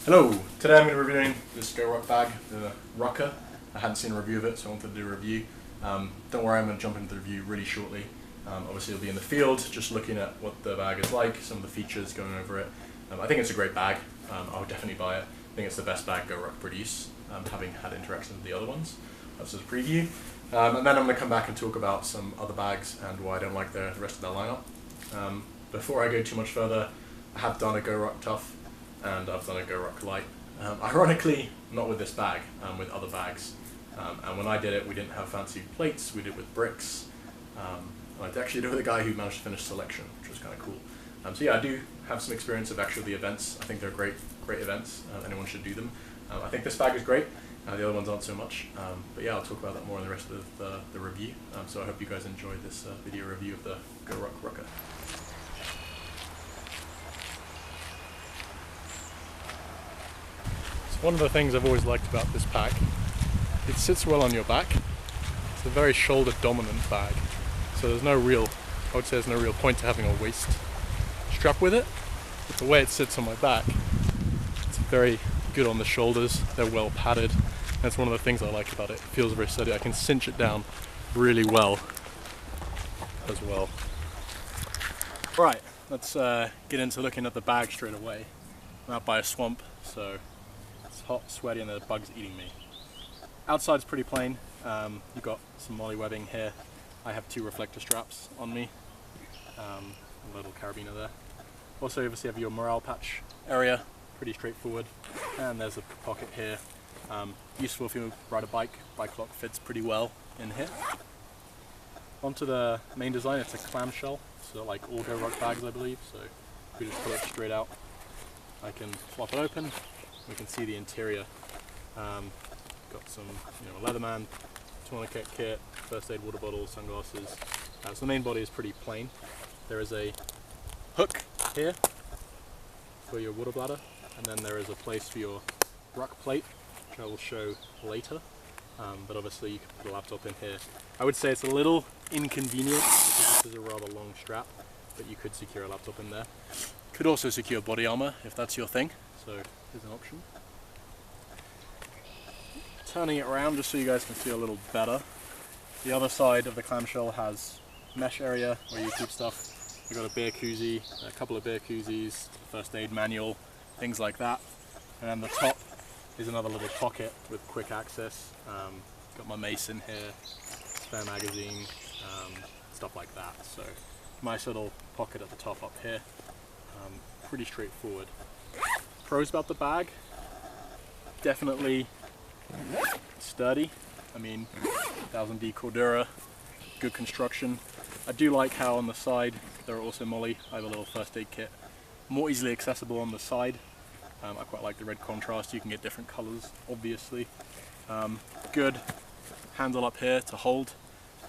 Hello, today I'm going to be reviewing this GoRuck bag, the Rucker. I hadn't seen a review of it, so I wanted to do a review. Don't worry, I'm going to jump into the review really shortly. Obviously it'll be in the field, just looking at what the bag is like, some of the features, going over it. I think it's a great bag. I would definitely buy it. I think it's the best bag GoRuck produce, having had interactions with the other ones. That's just a preview. And then I'm going to come back and talk about some other bags and why I don't like the rest of their lineup. Before I go too much further, I have done a GoRuck Tough and I've done a GoRuck Light. Ironically, not with this bag, with other bags. And when I did it, we didn't have fancy plates, we did it with bricks. I actually did it with a guy who managed to finish selection, which was kind of cool. So yeah, I do have some experience of actually the events. I think they're great events. Anyone should do them. I think this bag is great. The other ones aren't so much. But yeah, I'll talk about that more in the rest of the review. So I hope you guys enjoy this video review of the GoRuck Rucker. One of the things I've always liked about this pack, it sits well on your back. It's a very shoulder dominant bag, so there's no real, I would say there's no real point to having a waist strap with it. But the way it sits on my back, it's very good on the shoulders, they're well padded. That's one of the things I like about it. It feels very steady. I can cinch it down really well as well. Right, let's get into looking at the bag straight away. I'm out by a swamp, so it's hot, sweaty, and the bug's eating me. Outside's pretty plain. You've got some molly webbing here. I have 2 reflector straps on me. A little carabiner there. Also, you obviously have your morale patch area, pretty straightforward. And there's a pocket here. Useful if you ride a bike. Bike lock fits pretty well in here. Onto the main design, it's a clamshell, so like all GoRuck bags, I believe. So if we just pull it straight out, I can flop it open. We can see the interior. Got some, Leatherman, tourniquet kit, first aid water bottle, sunglasses. So the main body is pretty plain. There is a hook here for your water bladder, and then there is a place for your ruck plate, which I will show later. But obviously you can put a laptop in here. I would say it's a little inconvenient because this is a rather long strap, but you could secure a laptop in there. Could also secure body armor if that's your thing. So here's an option. Turning it around just so you guys can see a little better. The other side of the clamshell has mesh area where you keep stuff. We've got a beer koozie, a couple of beer koozies, first aid manual, things like that. And then the top is another little pocket with quick access. Got my mace in here, spare magazine, stuff like that. So nice little pocket at the top up here. Pretty straightforward. Pros about the bag, definitely sturdy. I mean, 1000D Cordura, good construction. I do like how on the side there are also molly. I have a little first aid kit, more easily accessible on the side. I quite like the red contrast. You can get different colors, obviously. Good handle up here to hold.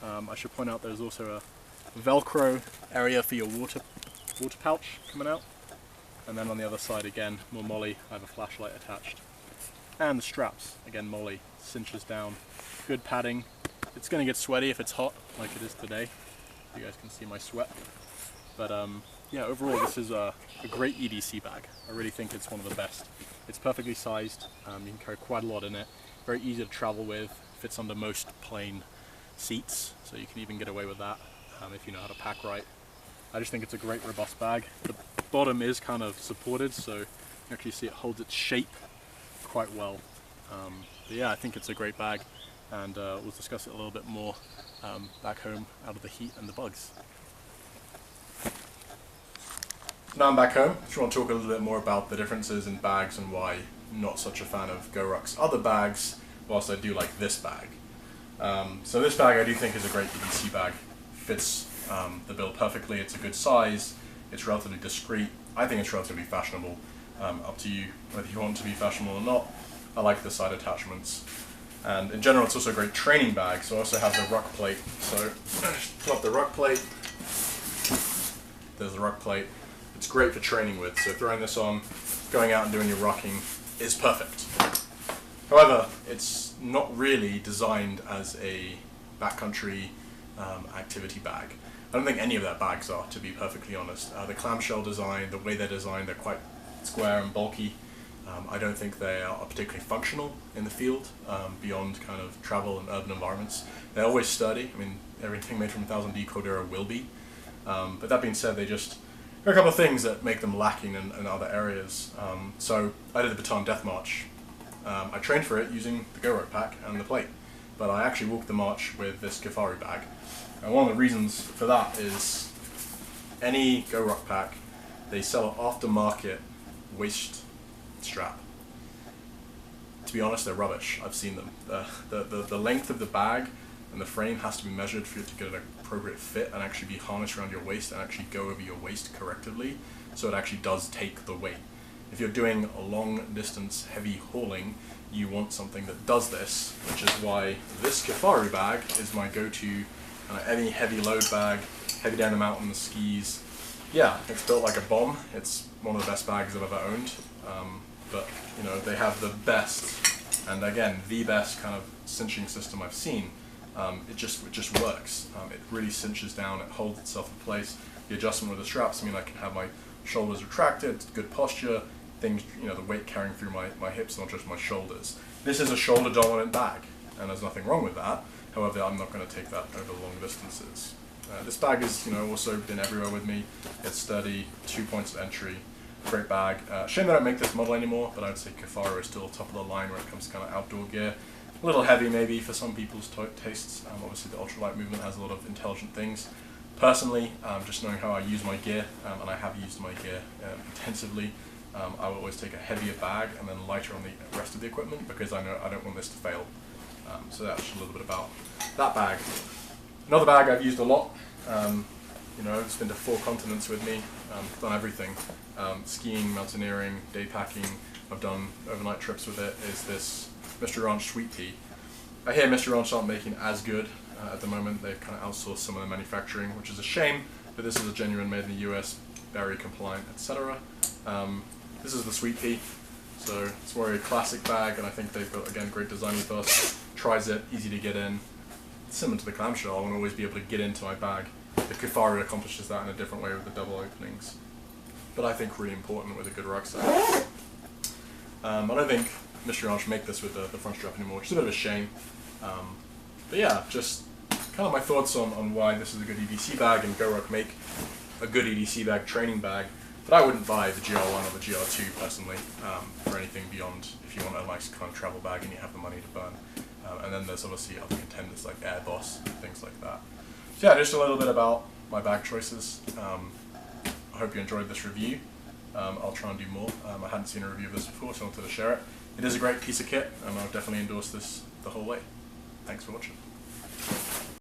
I should point out there's also a Velcro area for your water pouch coming out. And then on the other side again, more molly. I have a flashlight attached. And the straps, again molly, cinches down. Good padding. It's going to get sweaty if it's hot, like it is today. You guys can see my sweat. But yeah, overall this is a great EDC bag. I really think it's one of the best. It's perfectly sized. You can carry quite a lot in it. Very easy to travel with. Fits under most plane seats, so you can even get away with that if you know how to pack right. I just think it's a great robust bag. The bottom is kind of supported, so you can actually see it holds its shape quite well. But yeah, I think it's a great bag, and we'll discuss it a little bit more back home out of the heat and the bugs. Now I'm back home. I just want to talk a little bit more about the differences in bags and why I'm not such a fan of GoRuck's other bags, whilst I do like this bag. So this bag I do think is a great EDC bag. Fits the bill perfectly. It's a good size. It's relatively discreet. I think it's relatively fashionable. Up to you whether you want to be fashionable or not. I like the side attachments. And in general, it's also a great training bag. So I also have the ruck plate. So just pull up the ruck plate. There's the ruck plate. It's great for training with. So throwing this on, going out and doing your rucking is perfect. However, it's not really designed as a backcountry activity bag. I don't think any of their bags are, to be perfectly honest. The clamshell design, the way they're designed, they're quite square and bulky. I don't think they are particularly functional in the field beyond kind of travel and urban environments. They're always sturdy. I mean, everything made from 1000D Cordura will be. But that being said, there are a couple of things that make them lacking in other areas. So I did the Baton Death March. I trained for it using the GoRuck pack and the plate, but I actually walked the march with this Kafari bag. And one of the reasons for that is any GoRuck pack, they sell an aftermarket waist strap. To be honest, they're rubbish. I've seen them. The length of the bag and the frame has to be measured for it to get an appropriate fit and actually be harnessed around your waist and actually go over your waist correctly, so it actually does take the weight. If you're doing a long distance heavy hauling, you want something that does this, which is why this Kafari bag is my go-to any heavy load bag, heavy down the mountain, the skis. Yeah, it's built like a bomb. It's one of the best bags I've ever owned. But you know, they have the best, and again, the best kind of cinching system I've seen. It just works. It really cinches down. It holds itself in place. The adjustment with the straps, I mean, I can have my shoulders retracted, good posture, things, you know, the weight carrying through my hips, not just my shoulders. This is a shoulder dominant bag, and there's nothing wrong with that. However, I'm not going to take that over long distances. This bag has, you know, also been everywhere with me. It's sturdy, 2 points of entry, great bag. Shame they don't make this model anymore, but I'd say Kafari is still top of the line when it comes to kind of outdoor gear. A little heavy maybe for some people's tastes. Obviously the ultralight movement has a lot of intelligent things. Personally, just knowing how I use my gear, and I have used my gear intensively, I will always take a heavier bag and then lighter on the rest of the equipment, because I know I don't want this to fail. So that's just a little bit about that bag. Another bag I've used a lot, you know, it's been to 4 continents with me, done everything. Skiing, mountaineering, day packing, I've done overnight trips with it, is this Mystery Ranch Sweet Pea. I hear Mystery Ranch aren't making as good at the moment. They've kind of outsourced some of the manufacturing, which is a shame, but this is a genuine made in the US, berry compliant, etc. This is the Sweet Pea. So it's a very classic bag, and I think they've got, again, great design ethos. Tries it, easy to get in. It's similar to the clamshell. I want to always be able to get into my bag. The Kafari accomplishes that in a different way with the double openings, but I think really important with a good rucksack. I don't think Mystery Ranch make this with the front strap anymore, which is a bit of a shame. But yeah, just kind of my thoughts on why this is a good EDC bag, and GoRuck make a good EDC bag, training bag. But I wouldn't buy the GR1 or the GR2 personally for anything beyond if you want a nice kind of travel bag and you have the money to burn. And then there's obviously other contenders like Air Boss and things like that. So yeah, just a little bit about my bag choices. I hope you enjoyed this review. I'll try and do more. I hadn't seen a review of this before, so I wanted to share it. It is a great piece of kit, and I'll definitely endorse this the whole way. Thanks for watching.